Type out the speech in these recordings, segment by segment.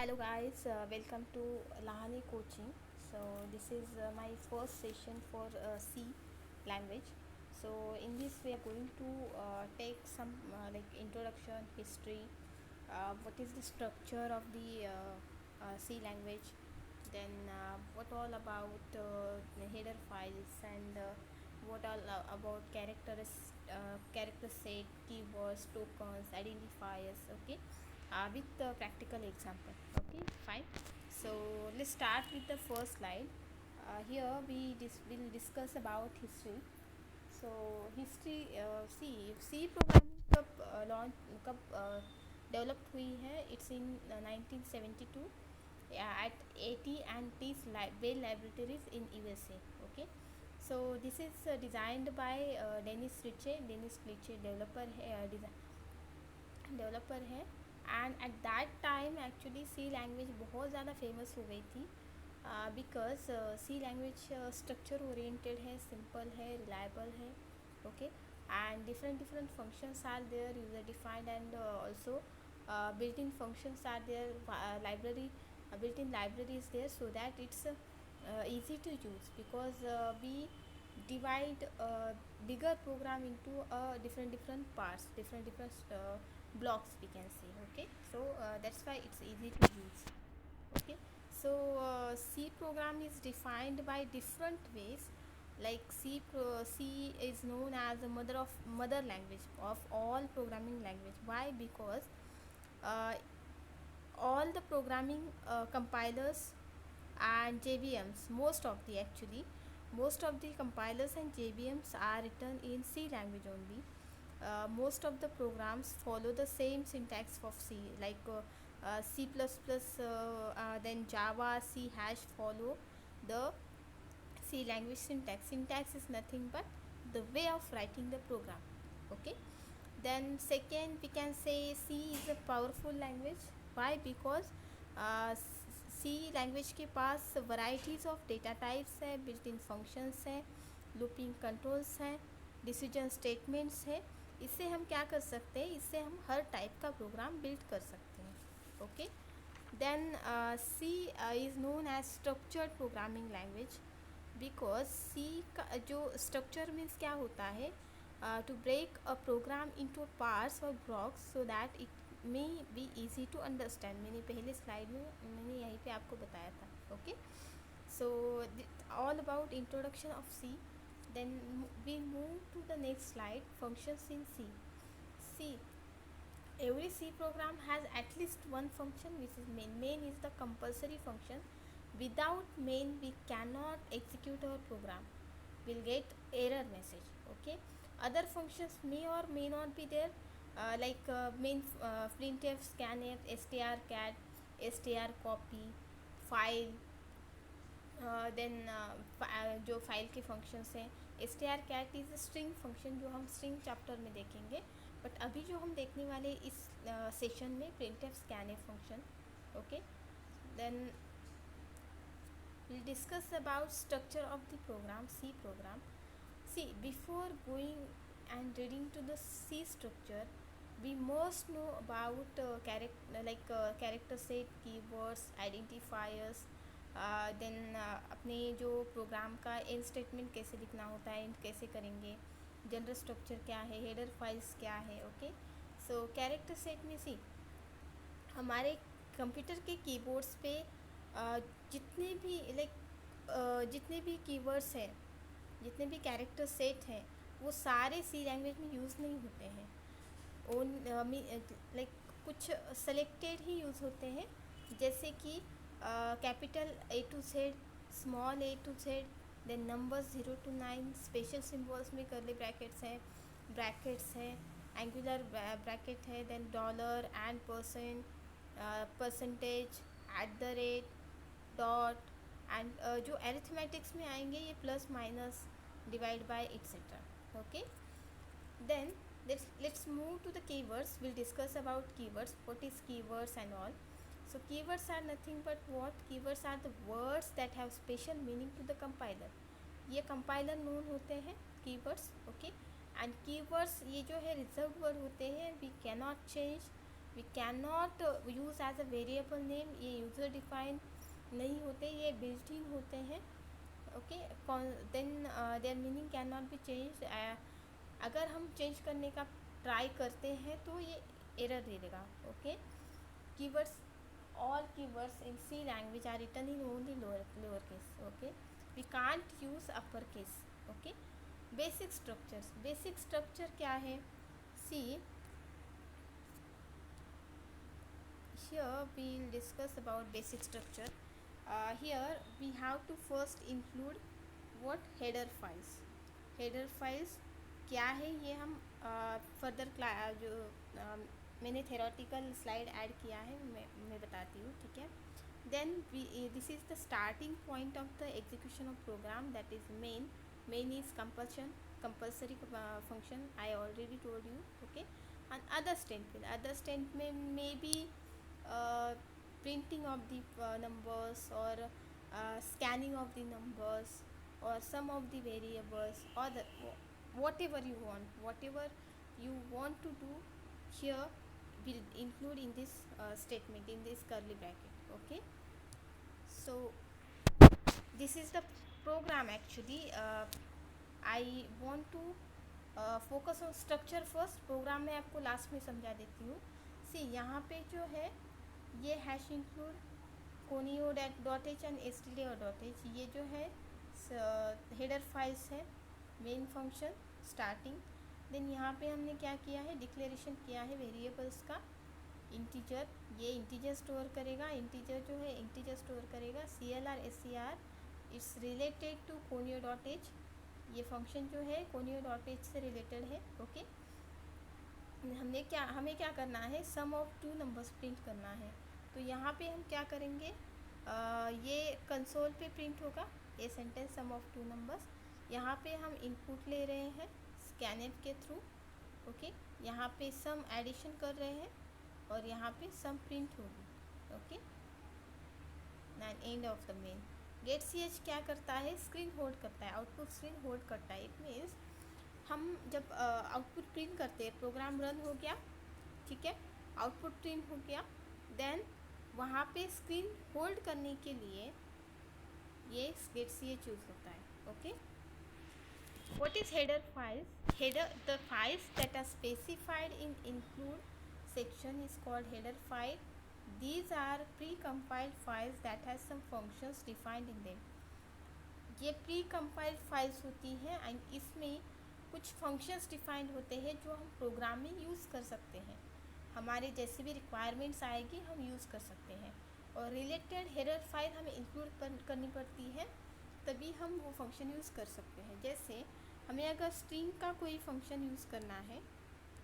Hello guys, welcome to Lahani Coaching. So this is my first session for C language. So in this we are going to take some like introduction, history, what is the structure of the C language, then what all about the header files and what all about character set, keywords, tokens, identifiers. Okay, with the practical example. Okay, fine. So let's start with the first slide. Here we will discuss about history. So history, C programming कब launch कब developed हुई है? It's in 1972 at AT&T's Bell Laboratories in USA. Okay, so this is designed by Dennis Ritchie. Dennis Ritchie developer है and at that time actually C language बहुत ज़्यादा famous हो गई थी because C language structure oriented है, simple है, reliable है. Okay, and different functions are there, user defined and also built in functions are there, library built in library is there, so that it's easy to use because we divide bigger program into different parts, different blocks we can say. Okay, so that's why it's easy to use. Okay, so C program is defined by different ways. Like C is known as the mother language of all programming language. Why? Because uh, all the programming compilers and JVMs, most of the compilers and JVMs are written in C language only. Most of the programs follow the same syntax of C, like C++, then Java, C hash follow the C language syntax. Syntax is nothing but the way of writing the program. Okay. Then second, we can say C is a powerful language. Why? Because C language के पास varieties of data types है, built in functions हैं, looping controls हैं, decision statements है. इससे हम क्या कर सकते हैं? इससे हम हर टाइप का प्रोग्राम बिल्ड कर सकते हैं. Okay, then C is known as structured programming language because C का जो स्ट्रक्चर मीन्स क्या होता है? To break a program into parts और blocks so that it may be easy to understand. मैंने पहले स्लाइड में मैंने यहीं पे आपको बताया था. Okay, so all about introduction of C. Then we move to the next slide, functions in C. C, every C program has at least one function which is main. Main is the compulsory function. Without main we cannot execute our program, we'll get error message. Okay, other functions may or may not be there, like main, printf, scanf, strcat, strcopy, file. देन जो file के functions हैं, S T R cat is string function जो हम string chapter में देखेंगे. But अभी जो हम देखने वाले इस सेशन में print F scan A function. Okay, then we'll discuss about structure of the program, C program. See, before going and reading to the C structure, we must know about character set, keywords, identifiers. Then अपने जो programme का and statement कैसे लिखना होता है, and कैसे करेंगे, general structure क्या है, हेडर फाइल्स क्या है. ओके, सो कैरेक्टर सेट में सी हमारे कंप्यूटर के कीबोर्ड्स पे जितने भी जितने भी कीवर्ड्स हैं, जितने भी कैरेक्टर सेट हैं, वो सारे सी लैंग्वेज में यूज़ नहीं होते हैं. ओन कुछ सेलेक्टेड ही यूज़ होते हैं, जैसे कि capital A to Z, small A to Z, then numbers 0 to 9, special symbols में करली ब्रैकेट्स हैं, एंगुलर ब्रैकेट है, then dollar and percent, percentage, at the rate, dot, and जो एरिथमेटिक्स में आएंगे ये plus minus, divide by etcetera. Okay, then let's move to the keywords. We'll discuss about keywords, what is keywords and all. So keywords are nothing but what? Keywords are the words that have special meaning to the compiler. ये compiler known होते हैं keywords. Okay, and keywords ये जो है reserve word होते हैं, we cannot change. We can not use as a variable name, ये user define नहीं होते, ये बिल्ट इन होते हैं. Okay, then their meaning can not be change. अगर हम चेंज करने का ट्राई करते हैं तो ये एरर दे देगा. Okay, keywords, all keywords in C language are written in only lower case. Okay, we can't use upper case. Okay, basic structures. Basic structure क्या है? See, here we'll discuss about basic structure. Here we have to first include what header files. Header files क्या है ये हम further जो मैंने theoretical slide add किया है, मैं बताती हूँ. ठीक है, then this is the starting point of the execution of program, that is main is compulsory function, I already told you. Okay, and other statement may be printing of the numbers, or scanning of the numbers, or some of the variables, or the whatever you want to do here will include in this statement, in this curly bracket. Okay, so this is the program actually. I want to focus on structure first. Program मैं आपको last में समझा देती हूँ. सी, यहाँ पे जो है ये hash include conio dot H and S T D और डॉट एच, ये जो है हेडर फाइल्स है, मेन फंक्शन स्टार्टिंग. देन यहाँ पे हमने क्या किया है, डिक्लेरेशन किया है वेरिएबल्स का. इंटीजर, ये इंटीजर स्टोर करेगा, इंटीजर जो है इंटीजर स्टोर करेगा. C L R S C R it's related to conio dot H, ये फंक्शन जो है कोनियो डॉट एच से रिलेटेड है. ओके, हमें क्या करना है, sum of two numbers print करना है. तो यहाँ पे हम क्या करेंगे, ये कंसोल पे प्रिंट होगा ये sentence, sum of two numbers. यहाँ पे हम इनपुट ले रहे हैं स्कैनर के थ्रू. ओके, यहाँ पे सम एडिशन कर रहे हैं और यहाँ पे सम प्रिंट होगी. Okay, end of the main. Get C H क्या करता है, स्क्रीन होल्ड करता है, आउटपुट स्क्रीन होल्ड करता है. इट मीन्स हम जब आउटपुट प्रिंट करते हैं, प्रोग्राम रन हो गया, ठीक है, आउटपुट प्रिंट हो गया, देन वहाँ पे स्क्रीन होल्ड करने के लिए ये गेट सी एच यूज़ होता है. Okay, what is header files? Header, the files that are specified in include section is called header file. These are pre-compiled files that has some functions defined in them. ये pre-compiled files होती हैं and इसमें कुछ functions defined होते हैं जो हम programme में यूज़ कर सकते हैं. हमारे जैसे भी रिक्वायरमेंट्स आएगी हम यूज़ कर सकते हैं. और रिलेटेड हेडर फाइल हमें इंक्लूड करनी पड़ती है, तभी हम वो फंक्शन यूज़ कर सकते हैं. जैसे हमें अगर स्ट्रिंग का कोई फंक्शन यूज़ करना है,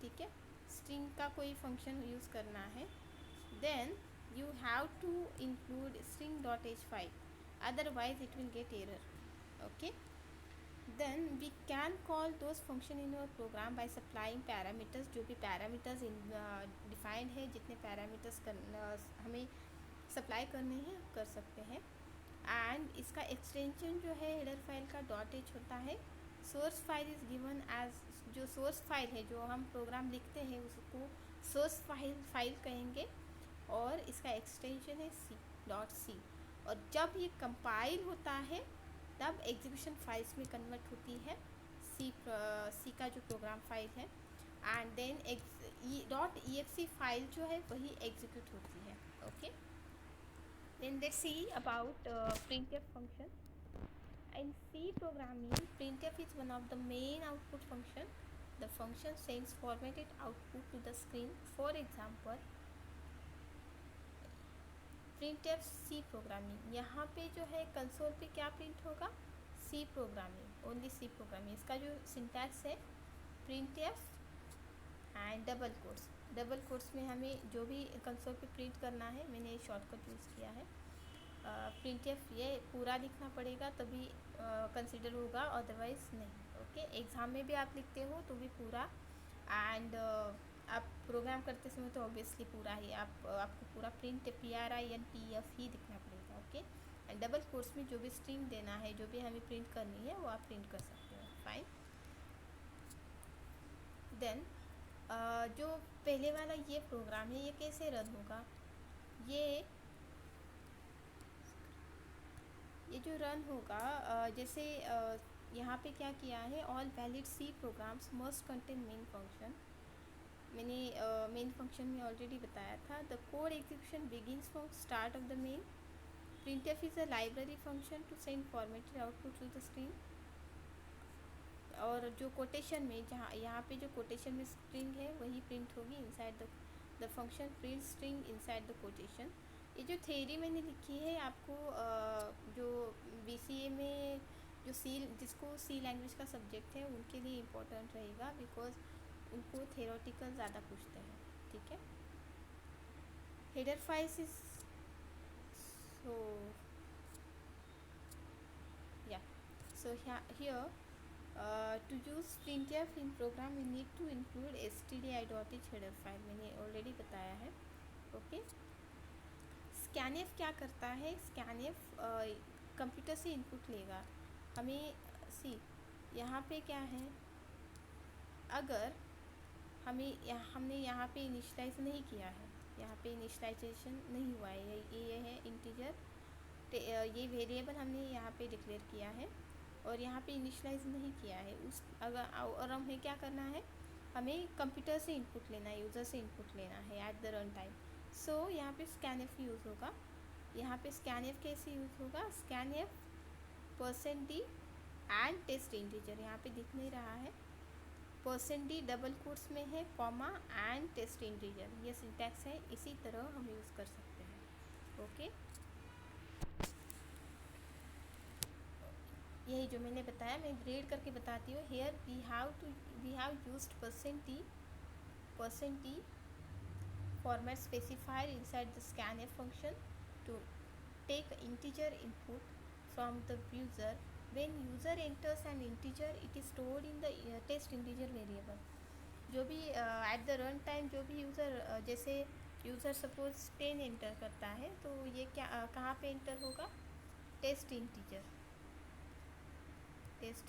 ठीक है, स्ट्रिंग का कोई फंक्शन यूज़ करना है, then you have to include string.h file, otherwise it will get error. Okay, then we can call those function in our program by supplying parameters. जो भी parameters defined है, जितने parameters हमें supply करने हैं कर सकते हैं. एंड इसका एक्सटेंशन जो है हेडर फाइल का .h होता है. Source file is given as, जो सोर्स फाइल है जो हम प्रोग्राम लिखते हैं उसको सोर्स फाइल कहेंगे, और इसका एक्सटेंशन है C.C. और जब ये कंपाइल होता है तब एग्जीक्यूशन फाइल्स में कन्वर्ट होती है C का जो प्रोग्राम फाइल है, एंड देन .exe फाइल जो है वही एग्जीक्यूट होती है. Okay, then let's see about printf function. In C programming, printf is one of the main output function. The function sends formatted output to the screen. For example, printf C programming, यहाँ पे जो है console पे क्या print होगा, C programming, only C programming. इसका जो syntax है printf एंड डबल कोट्स में हमें जो भी कंसोल पे प्रिंट करना है, मैंने शॉर्टकट यूज़ किया है. printf ये पूरा लिखना पड़ेगा तभी कंसिडर होगा, अदरवाइज़ नहीं. ओके, एग्ज़ाम में भी आप लिखते हो तो भी पूरा, एंड आप प्रोग्राम करते समय तो ऑब्वियसली पूरा ही आपको पूरा प्रिंट PRINTF ही लिखना पड़ेगा. ओके, एंड डबल कोट्स में जो भी स्ट्रिंग देना है, जो भी हमें प्रिंट करनी है वो आप प्रिंट कर सकते हो. फाइन. देन जो पहले वाला ये प्रोग्राम है ये कैसे रन होगा, ये ये जो रन होगा जैसे यहाँ पे क्या किया है, all valid C programs must contain main function. मैंने मेन फंक्शन में ऑलरेडी बताया था। The code execution begins from start of the main. printf is a library function to send formatted output to the screen. और जो quotation में, जहाँ यहाँ पे जो कोटेशन में स्ट्रिंग है वही प्रिंट होगी inside the function print string inside the quotation. ये जो थ्योरी मैंने लिखी है आपको जो बीसीए में जो जिसको सी लैंग्वेज का सब्जेक्ट है उनके लिए इम्पोर्टेंट रहेगा, बिकॉज उनको थेरोटिकल ज़्यादा पूछते हैं। ठीक है। Header files is so yeah, so here to use printf in program we need to include stdi.h header file, मैंने ऑलरेडी बताया है। ओके। स्कैनएफ क्या करता है, स्कैनएफ कंप्यूटर से इनपुट लेगा। हमें सी यहाँ पे क्या है, अगर हमने यहाँ पे इनिशलाइज नहीं किया है, यहाँ पे इनिशलाइजेशन नहीं हुआ है, ये है इंटीजर, ये वेरिएबल हमने यहाँ पे डिक्लेयर किया है और यहाँ पे इनिशलाइज नहीं किया है और हमें क्या करना है, हमें कंप्यूटर से इनपुट लेना है, यूज़र से इनपुट लेना है एट द रन टाइम। सो यहाँ पे स्कैनएफ यूज़ होगा। यहाँ पे स्कैनएफ कैसे यूज़ होगा, scanf %d and test integer, यहाँ पे दिख नहीं रहा है, %d डबल कोट्स में है, कॉमा एंड टेस्ट इंटीजर, ये सिंटैक्स है, इसी तरह हम यूज़ कर सकते हैं। ओके। यही जो मैंने बताया, मैं ग्रेड करके बताती हूँ। Here we have used %t format specifier inside the scanf function to take integer input from the user. When user enters an integer, it is stored in the test integer variable. जो भी at the run time जो भी user जैसे user suppose 10 enter करता है तो ये क्या कहाँ पे एंटर होगा, टेस्ट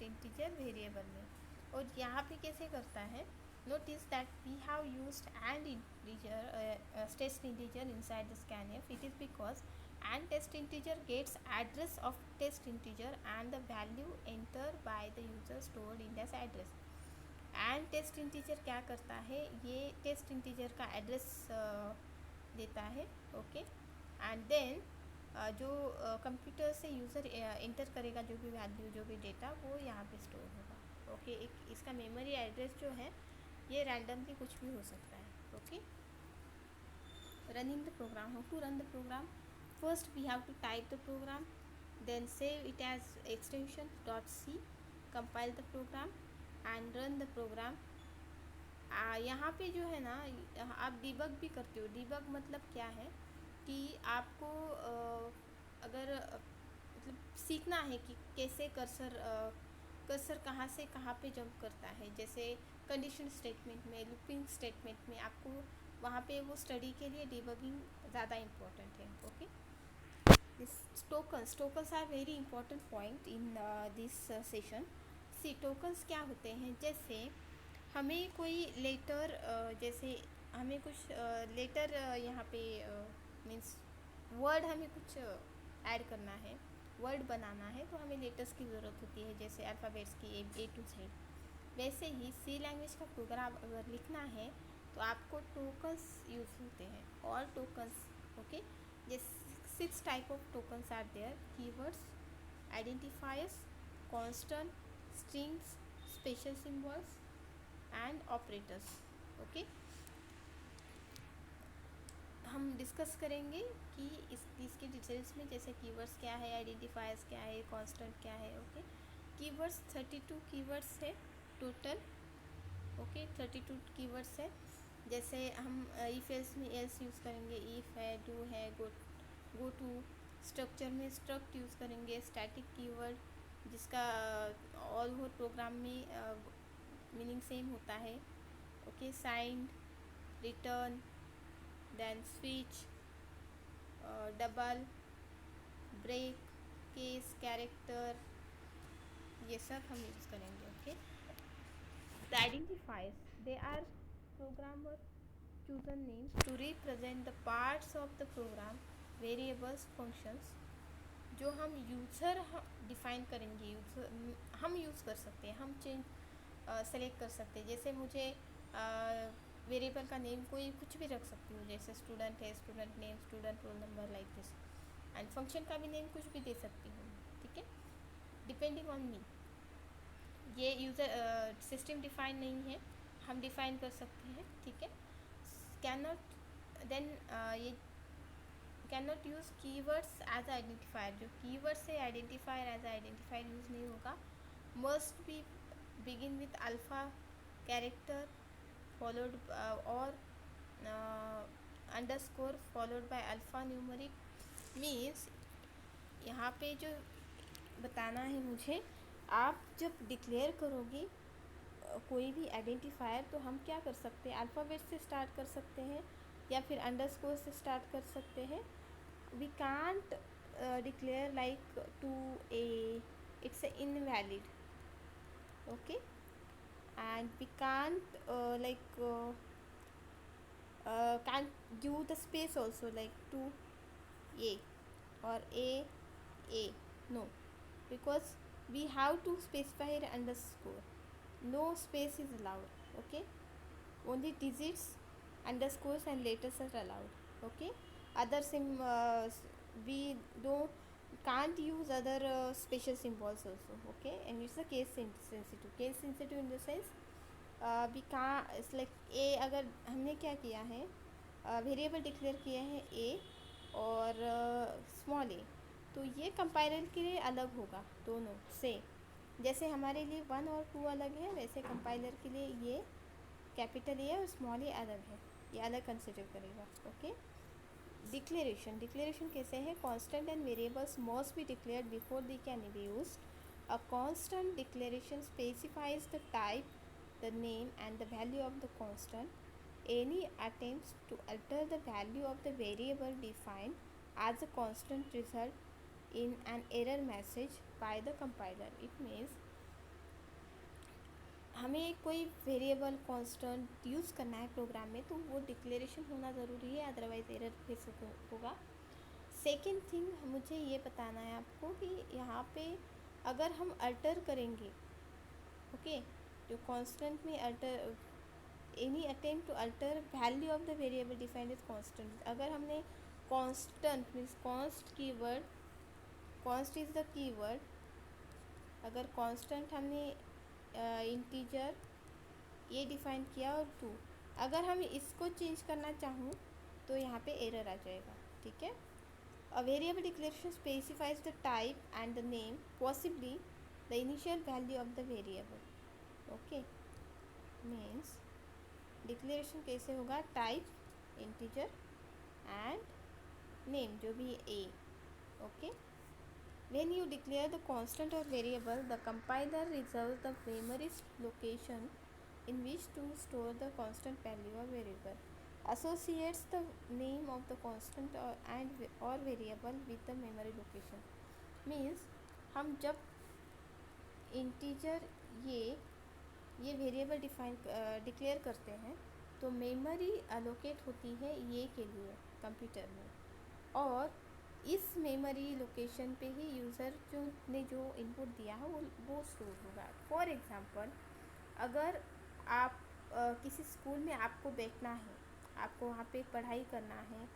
इंटीजर वेरिएबल में। और यहाँ पे कैसे करता है, notice that we have used and integer test integer inside the scanf. It is because and test integer gets address of test integer and the value entered by the user stored in this address. And test integer क्या करता है, ये test integer का address देता है। Okay. And then जो computer से user inter करेगा जो भी वैल्यू जो भी डेटा वो यहाँ पे स्टोर होगा। ओके। एक इसका मेमोरी एड्रेस जो है ये रैंडमली कुछ भी हो सकता है। Okay. Running the program, how to run the program, first we have to type the program, then save it as extension .c, compile the program and run the program. यहाँ पे जो है ना आप डिबग भी करते हो। डिबग मतलब क्या है कि आपको अगर मतलब सीखना है कि कैसे कर्सर कहाँ से कहाँ पे जंप करता है, जैसे कंडीशन स्टेटमेंट में, लूपिंग स्टेटमेंट में, आपको वहाँ पे वो स्टडी के लिए डिबगिंग ज़्यादा इम्पोर्टेंट है। Okay. Tokens are very important point in this session. C tokens क्या होते हैं, जैसे हमें कोई लेटर जैसे हमें कुछ लेटर यहाँ पे मीन्स वर्ड हमें कुछ ऐड करना है, वर्ड बनाना है, तो हमें लेटर्स की ज़रूरत होती है, जैसे अल्फ़ाबेट्स की A to Z। वैसे ही सी लैंग्वेज का प्रोग्राम अगर लिखना है तो आपको टोकन्स यूज़ होते हैं, और टोकन्स। ओके। जैसे 6 type of tokens are there, keywords, identifiers, constant, strings, special symbols and operators. Okay. हम डिस्कस करेंगे कि इसके डिटेल्स में, जैसे कीवर्ड्स क्या है, आइडेंटिफायर्स क्या है, कांस्टेंट क्या है। ओके। कीवर्ड्स 32 कीवर्ड्स है टोटल। ओके। 32 कीवर्ड्स है। जैसे हम इफ एल्स में एल्स यूज़ करेंगे, इफ है, डू है, गो टू। स्ट्रक्चर में स्ट्रक्ट यूज़ करेंगे, स्टैटिक कीवर्ड जिसका ऑल ओवर प्रोग्राम में मीनिंग सेम होता है। Okay. Signed, return, then switch, double, break, case, character, ये सब हम यूज़ करेंगे। Okay. The identifiers, they are programmer chosen names to represent the parts of the program, variables, functions जो हम यूज़र डिफ़ाइन करेंगे, यूज़र हम यूज़ कर सकते हैं, हम चेंज सेलेक्ट कर सकते हैं। जैसे मुझे वेरिएबल का नेम कोई कुछ भी रख सकती हूँ, जैसे स्टूडेंट है, student name, student roll number, like this. And function का भी नेम कुछ भी दे सकती हूँ, ठीक है, डिपेंडिंग ऑन मी। ये यूज़र सिस्टम डिफ़ाइन नहीं है, हम डिफ़ाइन कर सकते हैं, ठीक है। कैन नॉट देन ये can not use keywords as identifier, जो कीवर्ड से आइडेंटिफायर एज आइडेंटिफायर यूज़ नहीं होगा। Must be begin with alpha character followed और underscore followed by alpha numeric. Means यहाँ पे जो बताना है मुझे, आप जब डिक्लेयर करोगे कोई भी आइडेंटिफायर तो हम क्या कर सकते हैं, अल्फ़ाबेट से स्टार्ट कर सकते हैं या फिर अंडरस्कोर से स्टार्ट कर सकते हैं। We can't declare like to A, it's invalid, okay. And we can't can't give the space also like to a or a no, because we have to specify here underscore, no space is allowed, okay, only digits, underscores and letters are allowed, okay. Other we don't can't use other special symbols also, okay. And it's a case sensitive in the sense we कहाँ it's like A, अगर हमने क्या किया है, variable declare किया है ए और small ए, तो ये कंपाइलर के लिए अलग होगा दोनों से। जैसे हमारे लिए 1 और 2 अलग है, वैसे कंपाइलर के लिए ये कैपिटल ए और स्मॉल ए अलग है, ये अलग कंसिडर करेगा, ओके। डिक्लेरेशन कैसे है, constant and variables must be declared before they can be used. A constant declaration specifies the type, the name and the value of the constant. Any attempts to alter the value of the variable defined as a constant result in an error message by the compiler. It means हमें कोई variable constant use करना है programme में तो वो declaration होना ज़रूरी है, अदरवाइज़ एरर फेस होगा। सेकेंड थिंग मुझे ये बताना है आपको कि यहाँ पे अगर हम अल्टर करेंगे, ओके, जो कांस्टेंट में alter, any attempt to alter value of the variable defined as constant, अगर हमने constant means const keyword, const is the keyword, अगर कांस्टेंट हमने इंटीजर ये डिफाइन किया और 2, अगर हम इसको चेंज करना चाहूँ तो यहाँ पे एरर आ जाएगा, ठीक है। A variable declaration specifies the type and the name, possibly the initial value of the variable, okay. Means declaration कैसे होगा, टाइप इंटीजर एंड नेम जो भी A, okay. When you declare the constant और variable, the compiler reserves the memory location in which to store the constant value or variable, associates the name of the constant or variable with the memory location. Means हम जब integer ये variable declare करते हैं तो memory allocate होती है ये के लिए कंप्यूटर में, और इस मेमोरी लोकेशन पे ही यूज़र ने जो इनपुट दिया है वो स्टोर होगा। फॉर एग्ज़ाम्पल, अगर आप किसी स्कूल में आपको बैठना है, आपको वहाँ पे पढ़ाई करना है,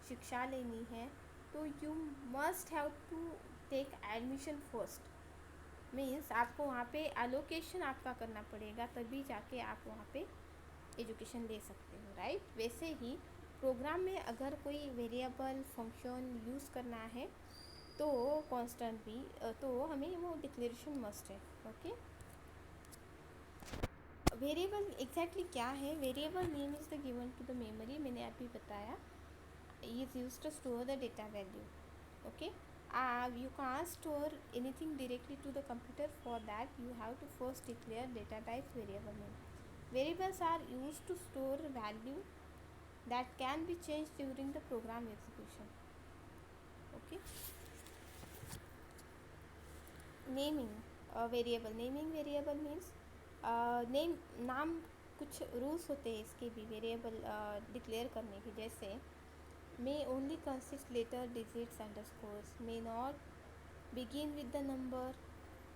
शिक्षा लेनी है, तो you must have to take admission first. Means आपको वहाँ पे एलोकेशन आपका करना पड़ेगा, तभी जाके आप वहाँ पे एजुकेशन ले सकते हो, राइट। वैसे ही प्रोग्राम में अगर कोई वेरिएबल फंक्शन यूज़ करना है तो कांस्टेंट भी, तो हमें वो डिक्लेरेशन मस्ट है, ओके। वेरिएबल एग्जैक्टली क्या है, variable name is the given to the memory, मैंने अभी बताया, is use to store the data value, okay. You can't store anything directly to the computer. For that you have to first declare data type variable name. Variables are used to store value that can be changed during the program execution, okay. Naming a variable, naming variable means नाम कुछ rules होते हैं इसके भी variable declare करने के, जैसे may only consist letter digits underscores, may not begin with the number,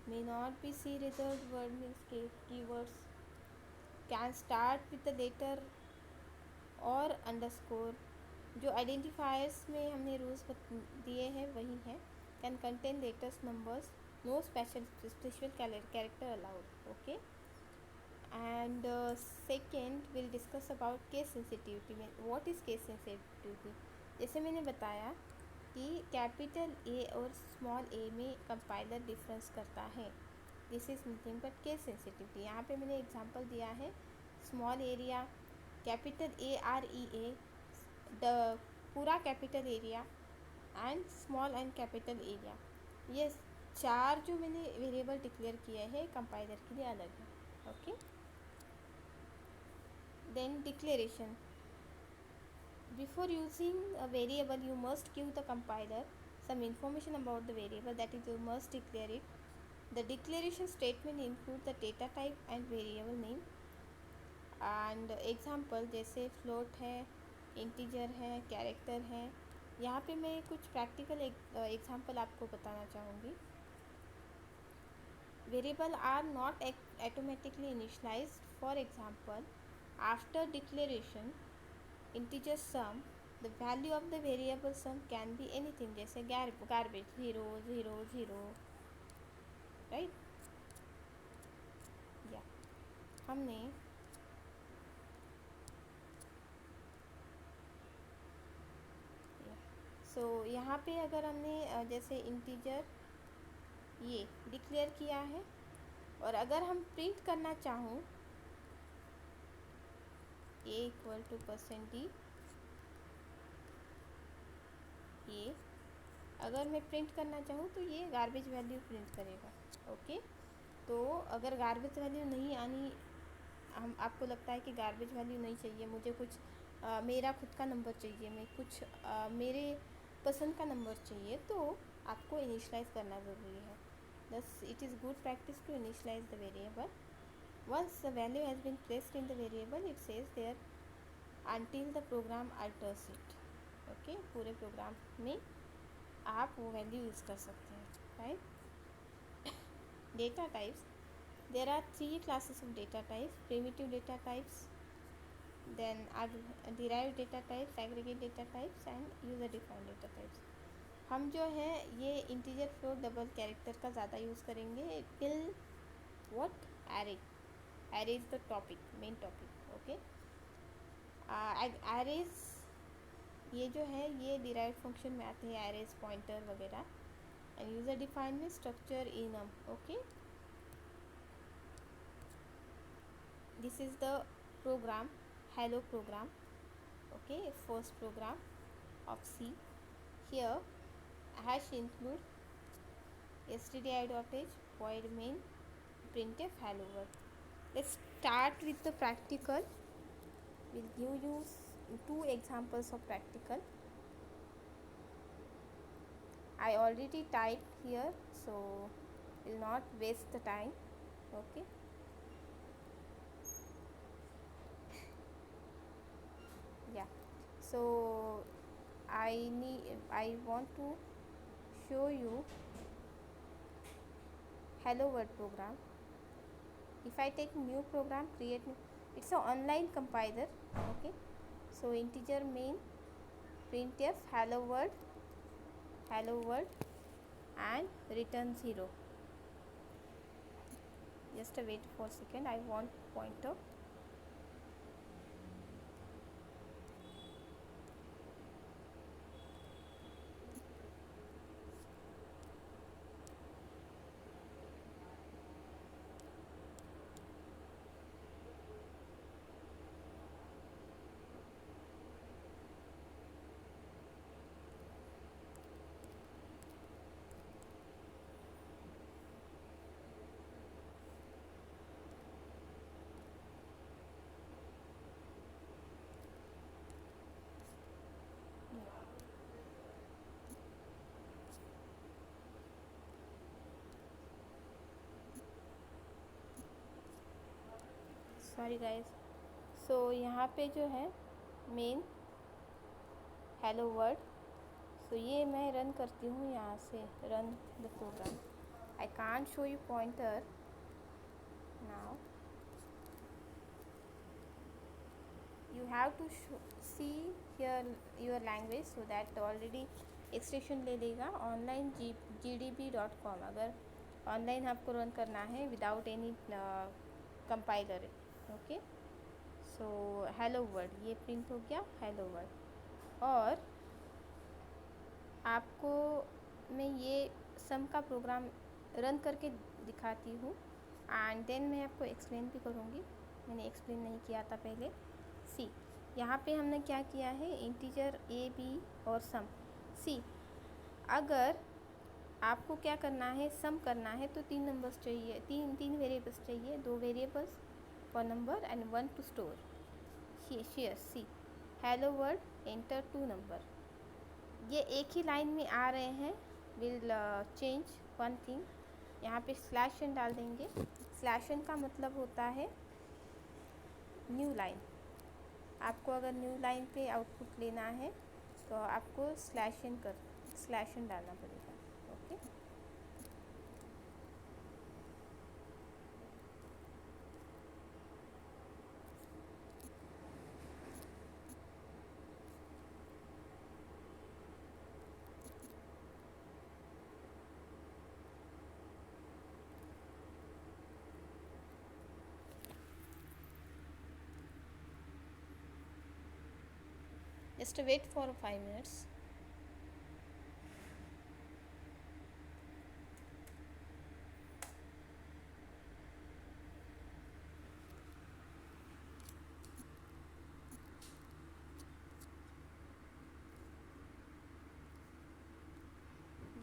may not be C reserved word means keywords, can start with the letter और अंडरस्कोर। जो आइडेंटिफायर्स में हमने रूल्स दिए हैं वही हैं। Can contain letters numbers, no special character allowed. Okay, and second will discuss about case sensitivity में। What is case sensitivity? जैसे मैंने बताया कि कैपिटल ए और स्मॉल ए में कंपाइलर डिफरेंस करता है। This is nothing but case sensitivity. यहाँ पे मैंने एग्जांपल दिया है small area, capital AREA, the पूरा capital area, and small and capital area. ये चार जो मैंने वेरिएबल डिक्लेयर किए हैं कंपाइलर के लिए अलग है। Okay, then declaration. Before using a variable, you must give the compiler some information about the variable, that is, you must declare it. The declaration statement include the data type and variable name. And example जैसे float है, integer है, character है। यहाँ पे मैं कुछ practical example आपको बताना चाहूँगी। Variable are not automatically initialized. For example, after declaration integer sum, the value of the variable sum can be anything, जैसे garbage 0 0 0, right? या हमने सो यहाँ पे अगर हमने जैसे इंटीजर ये डिक्लेयर किया है, और अगर हम प्रिंट करना चाहूँ a इक्वल टू %d, ये अगर मैं प्रिंट करना चाहूँ तो ये गार्बेज वैल्यू प्रिंट करेगा। ओके, तो अगर गार्बेज वैल्यू नहीं आनी, हम आपको लगता है कि गार्बेज वैल्यू नहीं चाहिए, मुझे कुछ मेरा खुद का नंबर चाहिए, मैं कुछ मेरे पसंद का नंबर चाहिए, तो आपको इनिशलाइज करना ज़रूरी है। thus it is good practice to initialize the variable. Once the value has been placed in the variable, it says there until the program alters it. Okay, पूरे प्रोग्राम में आप वो वैल्यू यूज़ कर सकते हैं, right? Data types, there are 3 classes of data types: primitive data types, then derived data types, aggregate data types, and user defined data types. हम जो है ये इंटीजर, फ्लोट, डबल कैरेक्टर का ज़्यादा यूज़ करेंगे till what array. Array is the topic, main topic. Okay, arrays ये जो है ये डिराइव फंक्शन में आते हैं, एरेज, पॉइंटर वगैरह। एंड यूज़र डिफाइंड में structure enum. Okay, this is the program, hello program. Okay, first program of C. Here hash include stdio.h, void main, printf, hello world. Let's start with the practical. We'll give you 2 examples of practical. I already typed here, so will not waste the time. Okay, yeah, so I want to show you hello world program. If I take new program, create new, it's an online compiler. Okay, so integer main, printf, hello world, and return 0. Just wait for a second, I want pointer. Sorry guys. यहाँ पे जो है main hello word, ये मैं run करती हूँ यहाँ से, run the program. I can't show you pointer now. You have to see here your language so that already extension ले लेगा ऑनलाइन gdb.com. अगर ऑनलाइन आपको रन करना है without any compiler. Okay. So hello word ये print हो गया, hello word. और आपको मैं ये सम का प्रोग्राम रन करके दिखाती हूँ एंड देन मैं आपको एक्सप्लेन भी करूँगी. मैंने एक्सप्लेन नहीं किया था पहले. सी यहाँ पे हमने क्या किया है, इंटीजर ए बी और सम. सी अगर आपको क्या करना है, सम करना है तो 3 नंबर्स चाहिए, तीन वेरिएबल्स चाहिए, 2 variables for number and 1 to store. Share C hello world enter 2 number. ये एक ही लाइन में आ रहे हैं. विल चेंज वन थिंग, यहाँ पे स्लैश एन डाल देंगे. स्लैश एन का मतलब होता है न्यू लाइन. आपको अगर न्यू लाइन पे आउटपुट लेना है तो आपको स्लैश एन डालना पड़ेगा. Okay. Just wait for 5 minutes.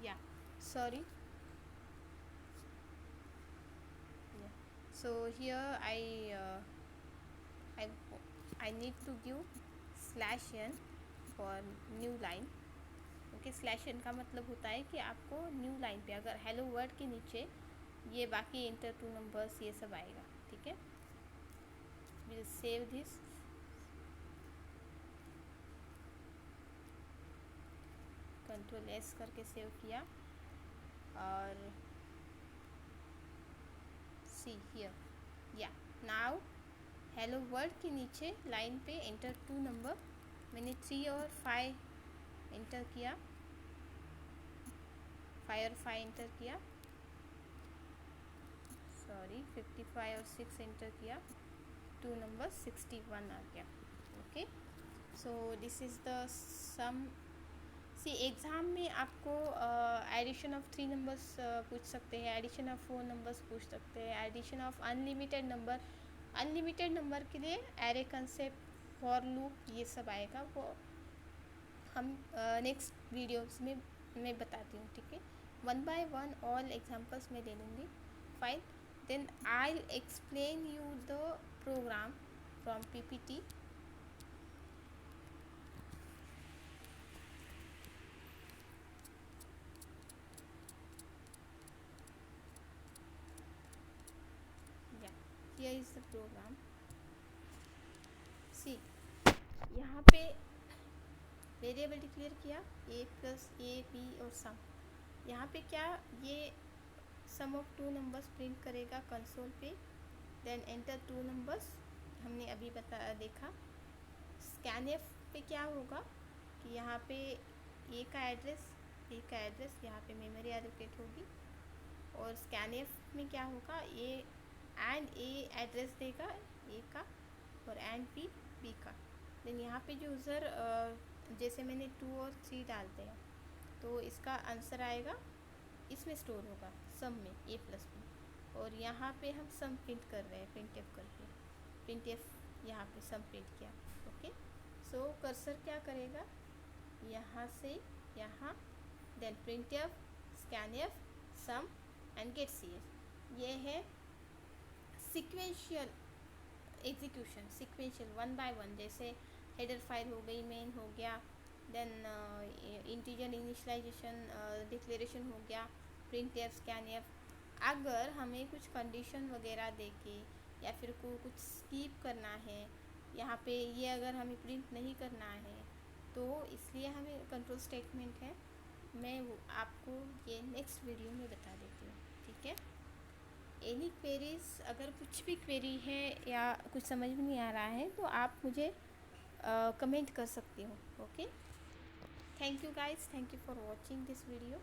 Yeah, sorry. Yeah. So here I need to give slash n for new line. Okay. Slash n का मतलब होता है कि आपको न्यू लाइन पे अगर हेलो वर्ड के नीचे ये बाकी इंटर 2 नंबर्स ये सब आएगा. ठीक है. Will save this. Control S करके सेव किया और सी हियर. या नाउ हेलो वर्ड के नीचे लाइन पे एंटर 2 नंबर. मैंने 3 और 5 एंटर किया, 5 और 5 एंटर किया. सॉरी 55 और 6 एंटर किया. 2 नंबर 61 आ गया. Okay. So this is the sum. C exam में आपको एडिशन ऑफ 3 नंबर्स पूछ सकते हैं, एडिशन ऑफ 4 नंबर्स पूछ सकते हैं, addition of unlimited number. Unlimited number के लिए एरे कंसेप्ट, फॉर लूप ये सब आएगा. वो हम नेक्स्ट वीडियोस में मैं बताती हूँ. ठीक है. 1 बाय 1 ऑल एग्जांपल्स में ले लूँगी. Fine. Then I explain you the program from PPT. Here is the program. See यहाँ पे वेरिएबल डिक्लेयर किया a प्लस ए बी और सम. यहाँ पे क्या ये सम ऑफ 2 नंबर्स प्रिंट करेगा कंसोल पे. देन एंटर 2 नंबर्स हमने अभी देखा. स्कैनएफ पे क्या होगा कि यहाँ पे ए का एड्रेस यहाँ पे मेमोरी एलोकेट होगी. और स्कैनएफ में क्या होगा, ए एंड ए एड्रेस देगा ए का और एंड बी का. देन यहाँ पे जो यूज़र जैसे मैंने 2 और 3 डालते हैं तो इसका आंसर आएगा, इसमें स्टोर होगा सम में ए प्लस बी. और यहाँ पे हम सम प्रिंट कर रहे हैं प्रिंट एफ करके. प्रिंट एफ यहाँ पे सम प्रिंट किया. ओके. सो कर्सर क्या करेगा, यहाँ से यहाँ, then print F, scan F, sum and get C S. ये है सीक्वेंशियल एग्जीक्यूशन. Sequential 1 bye 1. जैसे हेडर फाइल हो गई, मेन हो गया, देन इंटीजर इनिशियलाइजेशन डिक्लेरेशन हो गया, प्रिंट एफ, स्कैन एफ. अगर हमें कुछ कंडीशन वगैरह देके या फिर को कुछ स्कीप करना है यहाँ पे ये अगर हमें प्रिंट नहीं करना है तो इसलिए हमें कंट्रोल स्टेटमेंट है। मैं वो आपको ये नेक्स्ट वीडियो में बता देती हूँ, ठीक है। एनी क्वेरीज, अगर कुछ भी क्वेरी है या कुछ समझ में नहीं आ रहा है तो आप मुझे कमेंट कर सकती हो। Okay, thank you guys, thank you for watching this video.